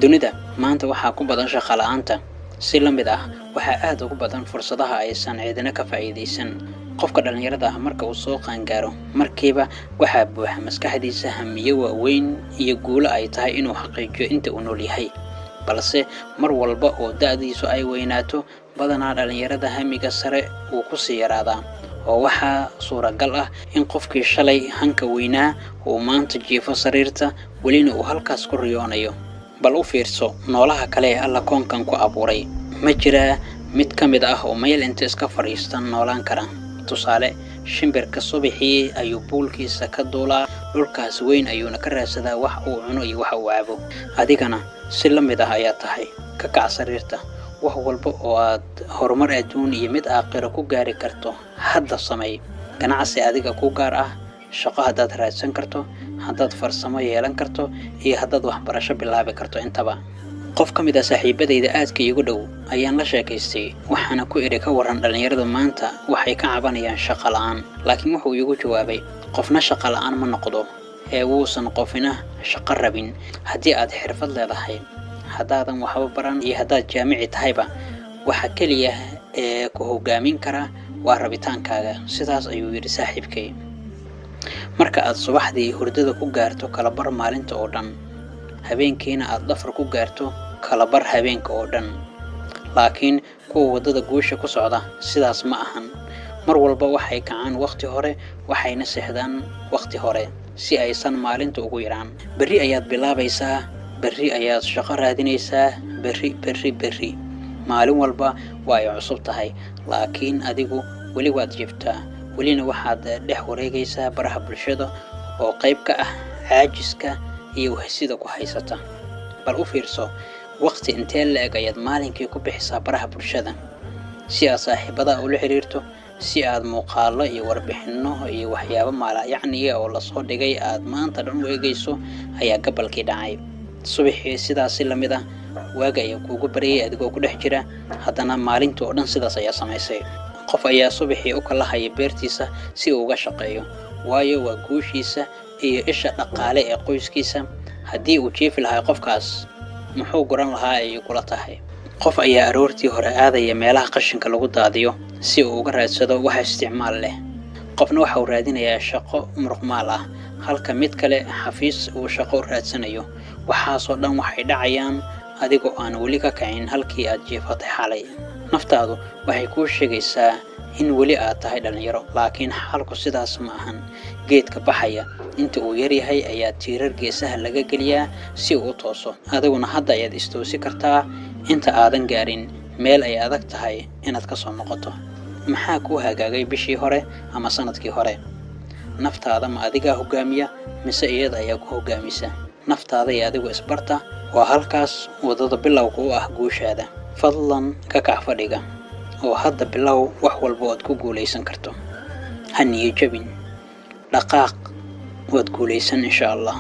dunida maanta waxaa ku badan shaqo la'aanta si la mid ah waxaa aad ugu badan fursadaha aysan cidina ka faa'iideysan qofka dhalinyarada ah marka uu soo qaangaaro markiiba waxaa buuxa maskaxdiisa hamiyo waaweyn iyo guulo ay tahay inuu xaqiijiyo inta uu nool yahay balse mar walba oo da'diisu ay weynaato badanaa dhalinyarada hamiga sare uu ku sii yaraadaa oo waxaa suuragal ah in qofkii shalay hanka weynaa uu maanta jiifo sariirta welina uu halkaas ku riyoonayo bal u fiirso noolaha kale ee alla koonkan ku abuuray ma jiraa mid ka mid ah oo meel inta iska fadhiistan noolaan kara tusaale shimbirka subaxii ayuu buulkiisa ka duulaa dhulkaas weyn ayuuna ka raadsadaa wax uu cuno iyo wax uu cabo adigana si la mid ah ayaa tahay ka kac sariirta wax walba oo aad horumar adduun iyo mid aakhiro ku gaari karto hadda samey ganacsi adiga ku gaar ah shaqo haddaad raadsan karto haddaad farsamo yeelan karto iyo haddaad waxbarasho bilaabi karto intaba qof ka mid ah saaxiibadayda aadka iigu dhow ayaan la sheekaystay waxaana ku iri ka waran dhalinyarada maanta waxay ka cabanayaan shaqo la'aan laakiin wuxuu iigu jawaabay qofna shaqo la'aan ma noqdo ee wuusan qofina shaqo rabin haddii aad xirfad leedahay haddaadan waxba baran iyo haddaad jaamici tahayba waxa keliya ee ku hogaamin kara waa rabitaankaaga sidaas ayuu yidhi saaxiibkay marka aad subaxdii hurdada ku gaarto kala bar maalinta oo dhan habeenkiina aad dhafar ku gaarto kala bar habeenka oo dhan laakiin kuwa wadada guusha ku socda sidaas ma ahan mar walba waxay kacaan waqti hore waxayna seexdaan waqti hore si aysan maalinta ugu yaraan berri ayaad bilaabaysaa berri ayaad shaqo raadinaysaa berri maalin walba waa ay cusub tahay laakiin adigu weli waad jiftaa welina waxaad dhex wareegaysaa baraha bulshada oo qayb ka ah caajiska iyo wahsida ku haysata bal u fiirso waqti intee le'eg ayaad maalinkii ku bixisaa baraha bulshada si aad saaxiibada ula xiriirto si aad muuqaalo iyo warbixino iyo waxyaabo yacni oo la soo dhigay aad maanta dhan u eegayso ayaa gabalkii dhacay subaxii sidaas la mid ah waaga ayaa kuugu bariyay adigoo ku dhex jira haddana maalintii oo dhan sidaas ayaa samaysay qof ayaa subaxii u kala haya beertiisa si uu uga shaqeeyo waayo waa guushiisa iyo isha dhaqaale ee qoyskiisa haddii uu jiifi lahaa qofkaas muxuu goran lahaa ay kula tahay qof ayaa aroortii hore aadaya meelaha qashinka lagu daadiyo si uu uga raadsado wax isticmaal leh qofna waxa uu raadinayaa shaqo muruqmaal ah halka mid kale xafiis uu shaqo raadsanayo waxaasoo dhan waxay dhacayaan adigoo aan weli ka kacin halkii aad jiifatay xalay naftaadu waxay kuu sheegaysaa in weli aad tahay dhalinyaro laakiin xalku sidaas ma ahan geedka baxaya inta uu yar yahay ayaa tiirar geesaha laga geliyaa si uu u tooso adiguna hadda ayaad istoosi kartaa inta aadan gaarin meel ay adag tahay inaad ka soo noqoto maxaa kuu hagaagay bishii hore ama sanadkii hore naftaada ma adigaa hogaamiya mise iyada ayaa ku hogaamisa naftaada iyo adigu isbarta waa halkaas wadada bilowga u ah guushaada fadlan ka kac fadhiga oo hadda bilow wax walba aad ku guuleysan karto ha niyad jabin dhaqaaq waad guuleysan insha Allah